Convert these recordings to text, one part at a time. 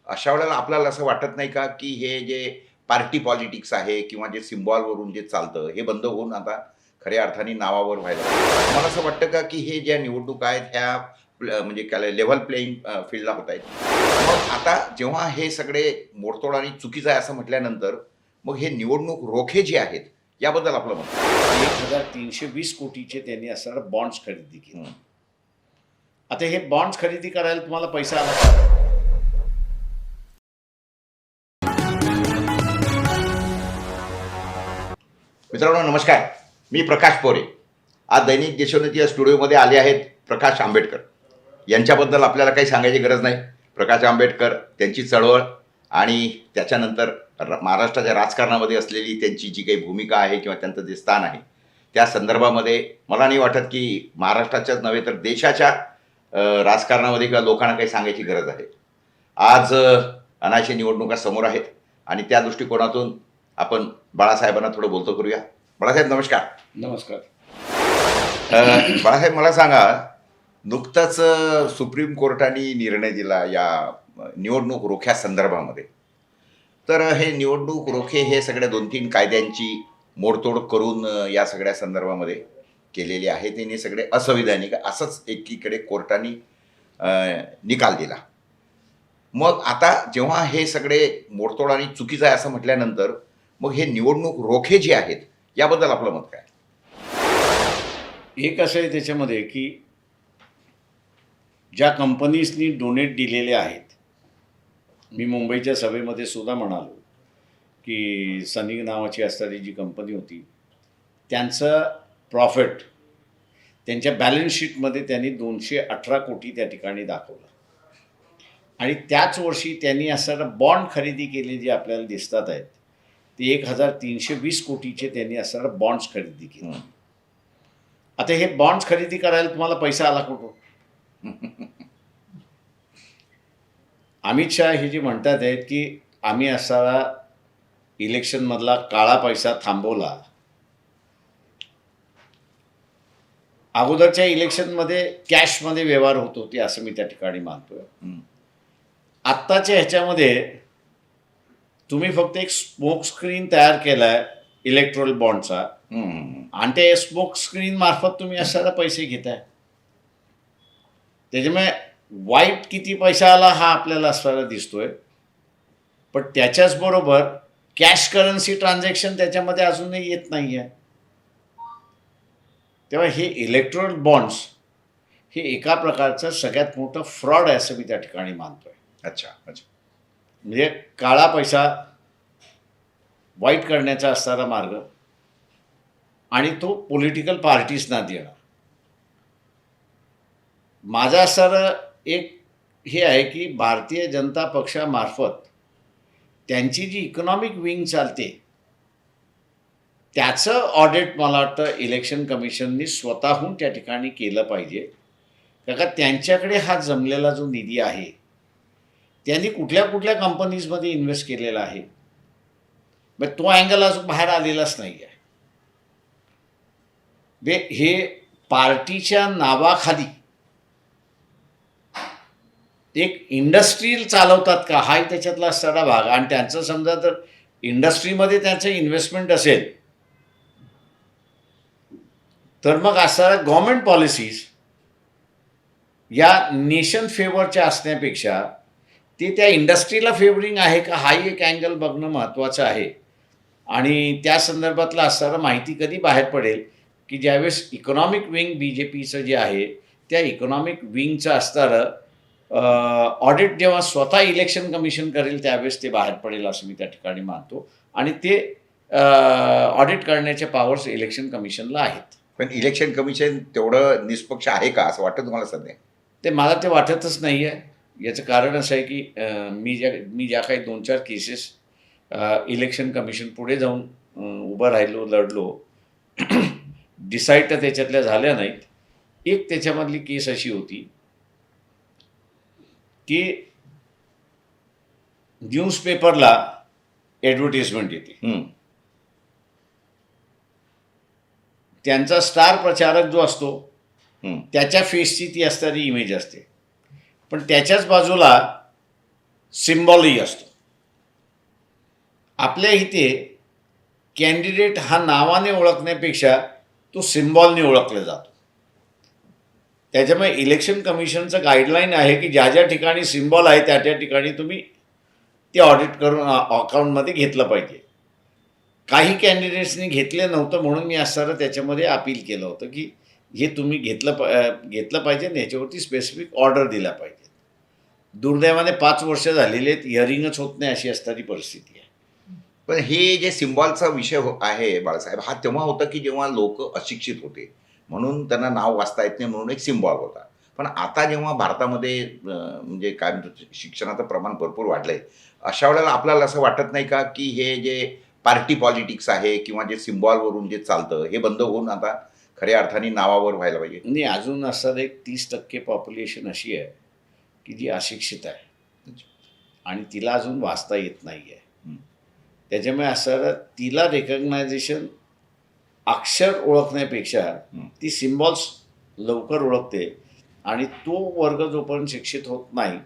अशा वेळेला आपल्याला असं वाटत नाही का, की हे जे पार्टी पॉलिटिक्स आहे किंवा जे सिम्बॉलवरून जे चालतं, हे बंद होऊन आता खऱ्या अर्थाने नावावर व्हायला लागलं. तुम्हाला असं वाटतं का, की हे ज्या निवडणुका आहेत ह्या म्हणजे काय लेव्हल प्लेइंग फील्डला होत आहेत. मग आता जेव्हा हे सगळे मोडतोड आणि चुकीचं आहे असं म्हटल्यानंतर, मग हे निवडणूक रोखे जे आहेत, याबद्दल आपलं मत काय? 1,320 कोटीचे त्यांनी असणारा बॉन्ड्स खरेदी केले. हं. आता हे बॉन्ड्स खरेदी करायला तुम्हाला पैसा आला का? मित्रांनो नमस्कार. मी प्रकाश पोरे. आज दैनिक देशोन्नती या स्टुडिओमध्ये आले आहेत प्रकाश आंबेडकर. यांच्याबद्दल आपल्याला काही सांगायची गरज नाही. प्रकाश आंबेडकर, त्यांची चळवळ आणि त्याच्यानंतर महाराष्ट्राच्या राजकारणामध्ये असलेली त्यांची जी काही भूमिका आहे किंवा त्यांचं जे स्थान आहे, त्या संदर्भामध्ये मला नाही वाटत की महाराष्ट्राच्याच नव्हे तर देशाच्या राजकारणामध्ये किंवा लोकांना काही सांगायची गरज आहे. आज अनाशय निवडणुका समोर आहेत आणि त्या दृष्टिकोनातून आपण बाळासाहेबांना थोडं बोलतो करूया. बाळासाहेब नमस्कार. नमस्कार. बाळासाहेब मला सांगा, नुकतंच सुप्रीम कोर्टाने निर्णय दिला या निवडणूक रोख्या संदर्भामध्ये. तर हे निवडणूक रोखे हे सगळ्या 2-3 कायद्यांची मोडतोड करून या सगळ्या संदर्भामध्ये केलेली आहे. त्यांनी सगळे असंविधानिक असंच एकीकडे कोर्टाने निकाल दिला. मग आता जेव्हा हे सगळे मोडतोड आणि चुकीचं आहे असं म्हटल्यानंतर, मग हे निवडणूक रोखे जे आहेत, याबद्दल आपलं मत काय? एक असं आहे त्याच्यामध्ये की ज्या कंपनीजनी डोनेट दिलेले आहेत, मी मुंबईच्या सभेमध्ये सुद्धा म्हणालो की सनी नावाची असणारी जी कंपनी होती, त्यांचं प्रॉफिट त्यांच्या बॅलन्स शीटमध्ये त्यांनी 218 कोटी त्या ठिकाणी दाखवलं. आणि त्याच वर्षी त्यांनी असणारं बॉन्ड खरेदी केले जे आपल्याला दिसतात आहेत, ते 1,320 कोटीचे त्यांनी असणारं बॉन्ड्स खरेदी केले. आता हे बॉन्ड्स खरेदी करायला तुम्हाला पैसा आला कुठून? अमित शहा हे जे म्हणतात आहेत की आम्ही असा इलेक्शनमधला काळा पैसा थांबवला. अगोदरच्या इलेक्शनमध्ये कॅशमध्ये व्यवहार होत होते असं मी त्या ठिकाणी मानतोय. आत्ताच्या ह्याच्यामध्ये तुम्ही फक्त एक स्मोक स्क्रीन तयार केला आहे इलेक्ट्रोल बॉन्डचा, आणि त्या स्मोक स्क्रीन मार्फत तुम्ही असायला पैसे घेताय. त्याच्यामुळे वाईट किती पैसा आला हा आपल्याला असताना दिसतोय, पण त्याच्याच बरोबर कॅश करन्सी ट्रान्झॅक्शन त्याच्यामध्ये अजूनही येत नाही आहे. तेव्हा हे इलेक्ट्रोल बॉन्ड्स हे एका प्रकारचं सगळ्यात मोठं फ्रॉड आहे असं मी त्या ठिकाणी मानतोय. अच्छा अच्छा. म्हणजे काळा पैसा वाईट करण्याचा असणारा मार्ग, आणि तो पॉलिटिकल पार्टीजना देणं. माझं असणारं एक हे आहे की भारतीय जनता पक्षामार्फत त्यांची जी इकॉनॉमिक विंग चालते त्याचं ऑडिट मला वाटतं इलेक्शन कमिशननी स्वतःहून त्या ठिकाणी केलं पाहिजे. का त्यांच्याकडे हा जमलेला जो निधी आहे त्यांनी कुठल्या कुठल्या कंपनीजमध्ये इन्व्हेस्ट केलेला आहे, मग तो अँगल अजून बाहेर आलेलाच नाही आहे. हे पार्टीच्या नावाखाली एक इंडस्ट्री चालवतात का, हाही त्याच्यातला असणारा भाग. आणि त्यांचं समजा तर इंडस्ट्रीमध्ये त्यांचं इन्व्हेस्टमेंट असेल तर मग असणाऱ्या गव्हर्नमेंट पॉलिसीज या नेशन फेवरच्या असण्यापेक्षा ते त्या इंडस्ट्रीला फेवरिंग आहे का, हाही एक अँगल बघणं महत्त्वाचं आहे. आणि त्या संदर्भातलं असणारं माहिती कधी बाहेर पडेल की ज्यावेळेस इकॉनॉमिक विंग बी जे पीचं जे आहे त्या इकॉनॉमिक विंगचं असणारं ऑडिट जेव्हा स्वतः इलेक्शन कमिशन करेल त्यावेळेस ते बाहेर पडेल असं मी त्या ठिकाणी मानतो. आणि ते ऑडिट करण्याचे पॉवर्स इलेक्शन कमिशनला आहेत. पण इलेक्शन कमिशन तेवढं निष्पक्ष आहे का असं वाटतं तुम्हाला सध्या? ते मला ते वाटतच नाही आहे. याचं कारण असं आहे की मी ज्या काही 2-4 केसेस इलेक्शन कमिशन पुढे जाऊन उभं राहिलो, लढलो, डिसाईड तर त्याच्यातल्या झाल्या नाहीत. एक त्याच्यामधली केस अशी होती की न्यूजपेपरला ॲडव्हर्टिजमेंट येते, त्यांचा स्टार प्रचारक जो असतो त्याच्या फेसची ती असणारी इमेज असते, पण त्याच्याच बाजूला सिम्बॉलही असतो. आपल्या इथे कॅन्डिडेट हा नावाने ओळखण्यापेक्षा तो सिम्बॉलने ओळखला जातो. त्याच्यामुळे इलेक्शन कमिशनचं गाईडलाईन आहे की ज्या ज्या ठिकाणी सिम्बॉल आहे त्या त्या ठिकाणी तुम्ही ते ऑडिट करून अकाउंटमध्ये घेतलं पाहिजे. काही कॅन्डिडेट्सनी घेतलं नव्हतं म्हणून मी असताना त्याच्यामध्ये अपील केलं होतं की हे तुम्ही घेतलं पाहिजे आणि याच्यावरती स्पेसिफिक ऑर्डर दिला पाहिजे. दुर्दैवाने 5 वर्ष झालेले आहेत, हिअरिंगच होत नाही अशी असणारी परिस्थिती आहे. पण हे जे सिम्बॉलचा विषय आहे बाळासाहेब, हा तेव्हा होता की जेव्हा लोक अशिक्षित होते म्हणून त्यांना नाव वाचता येत नाही म्हणून एक सिम्बॉल होता. पण आता जेव्हा भारतामध्ये म्हणजे काय म्हणतो शिक्षणाचं प्रमाण भरपूर वाढलं आहे, अशा वेळेला आपल्याला असं वाटत नाही का की हे जे पार्टी पॉलिटिक्स आहे किंवा जे सिम्बॉलवरून जे चालतं हे बंद होऊन आता खऱ्या अर्थाने नावावर व्हायला पाहिजे? आणि अजून असं एक 30% पॉप्युलेशन अशी आहे की जी अशिक्षित आहे आणि तिला अजून वाचता येत नाही आहे. त्याच्यामुळे असं तिला रेकग्नायझेशन अक्षर ओळखण्यापेक्षा ती सिम्बॉल्स लवकर ओळखते आणि तो वर्ग जोपर्यंत शिक्षित होत नाही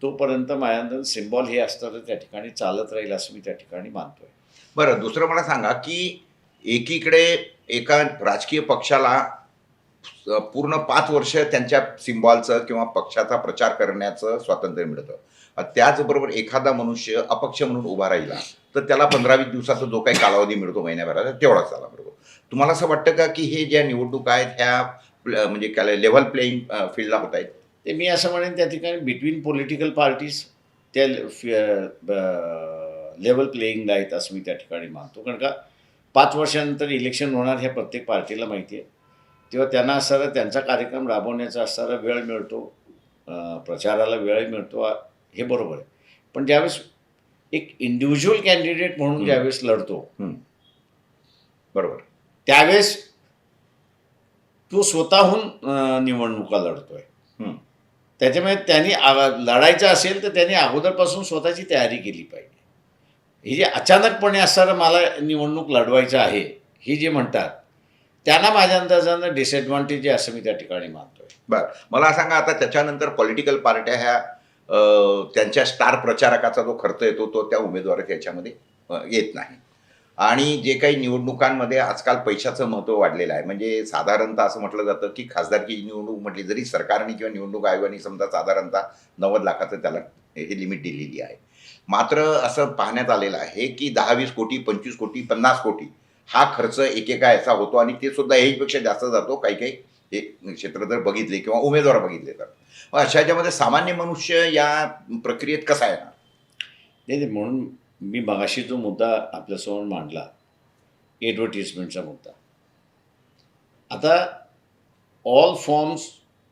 तोपर्यंत माझ्या सिम्बॉल हे असतं त्या ठिकाणी चालत राहील असं मी त्या ठिकाणी मानतोय. बरं, दुसरं मला सांगा की एकीकडे एका राजकीय पक्षाला पूर्ण 5 वर्ष त्यांच्या सिम्बॉलचं किंवा पक्षाचा प्रचार करण्याचं स्वातंत्र्य मिळतं, त्याचबरोबर एखादा मनुष्य अपक्ष म्हणून उभा राहिला तर त्याला 15-20 दिवसाचा जो काही कालावधी मिळतो महिन्याभराचा तेवढाच झाला. बरोबर, तुम्हाला असं वाटतं का की हे ज्या निवडणूक आहेत ह्या म्हणजे काय लेव्हल प्लेईंग फील्डला होत आहेत? ते मी असं म्हणेन त्या ठिकाणी बिटवीन पॉलिटिकल पार्टीज त्या लेवल प्लेईंग आहेत असं मी त्या ठिकाणी मानतो. कारण का 5 वर्षानंतर इलेक्शन होणार हे प्रत्येक पार्टीला माहिती आहे. तेव्हा त्यांना असणारा त्यांचा कार्यक्रम राबवण्याचा असणारा वेळ मिळतो, प्रचाराला वेळ मिळतो, हे बरोबर आहे. पण ज्यावेळेस एक इंडिव्हिज्युअल कॅन्डिडेट म्हणून ज्यावेळेस लढतो बरोबर त्यावेळेस तो स्वतःहून निवडणुका लढतोय. त्याच्यामुळे त्यांनी लढायचं असेल तर त्यांनी अगोदरपासून स्वतःची तयारी केली पाहिजे. हे जे अचानकपणे असणारं मला निवडणूक लढवायचं आहे हे जे म्हणतात त्यांना माझ्या अंदाजानं डिसएडव्हान्टेज आहे असं मी त्या ठिकाणी मानतोय. बरं, मला सांगा आता त्याच्यानंतर पॉलिटिकल पार्ट्या ह्या त्यांच्या स्टार प्रचारकाचा जो खर्च येतो तो त्या उमेदवाराच्या याच्यामध्ये येत नाही. आणि जे काही निवडणुकांमध्ये आजकाल पैशाचं महत्त्व वाढलेलं आहे, म्हणजे साधारणतः असं म्हटलं जातं की खासदारकी निवडणूक म्हटली जरी सरकारने किंवा निवडणूक आयोगाने समजा साधारणतः 90 लाखाचं त्याला हे लिमिट दिलेली आहे, मात्र असं पाहण्यात आलेलं आहे की 10-20 कोटी 25 कोटी 50 कोटी हा खर्च एकेका याचा होतो आणि ते सुद्धा याहीपेक्षा जास्त जातो काही काही हे क्षेत्र जर बघितले किंवा उमेदवार बघितले तर. अशा याच्यामध्ये सामान्य मनुष्य या प्रक्रियेत कसा आहे ना? नाही, म्हणून मी मगाशी जो मुद्दा आपल्यासमोर मांडला ॲडव्हर्टिजमेंटचा मुद्दा, आता ऑल फॉर्म्स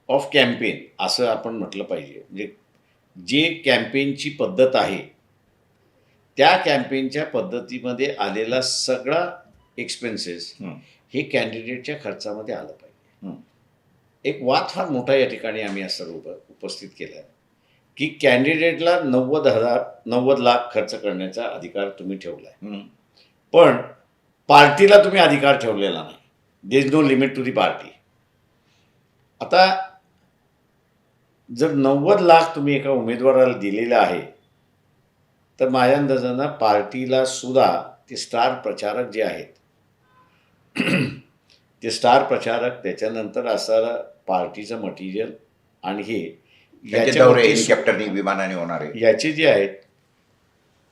ऑफ कॅम्पेन असं आपण म्हटलं पाहिजे. म्हणजे जे कॅम्पेनची पद्धत आहे त्या कॅम्पेनच्या पद्धतीमध्ये आलेला सगळा एक्सपेन्सेस हे कॅन्डिडेटच्या खर्चामध्ये आलं पाहिजे. एक वाद फार मोठा या ठिकाणी आम्ही असं उपस्थित केला आहे की कॅन्डिडेटला 90 लाख खर्च करण्याचा अधिकार तुम्ही ठेवला आहे, पण पार्टीला तुम्ही अधिकार ठेवलेला नाही. There is no limit to the party. आता जर 90 लाख तुम्ही एका उमेदवाराला दिलेला आहे तर माझ्या अंदाजानं पार्टीला सुद्धा ते स्टार प्रचारक जे आहेत ते स्टार प्रचारक त्याच्यानंतर असणारं पार्टीचं मटेरियल आणि हे हेलिकॉप्टरनी विमानाने होणारे याचे जे आहेत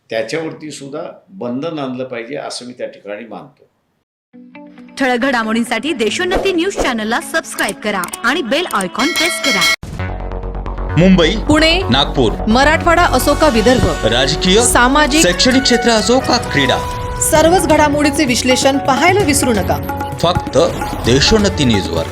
त्याच्यावरती सुद्धा बंधन आणलं पाहिजे असं मी त्या ठिकाणी मानतो. ठळक घडामोडींसाठी देशोन्नती न्यूज चॅनलला सबस्क्राईब करा आणि बेल आयकॉन प्रेस करा. मुंबई, पुणे, नागपूर, मराठवाडा असो का विदर्भ, राजकीय, सामाजिक, शैक्षणिक क्षेत्र असो का क्रीडा, सर्वच घडामोडीचे विश्लेषण पाहायला विसरू नका. फक्त देशोन्नती न्यूजवर.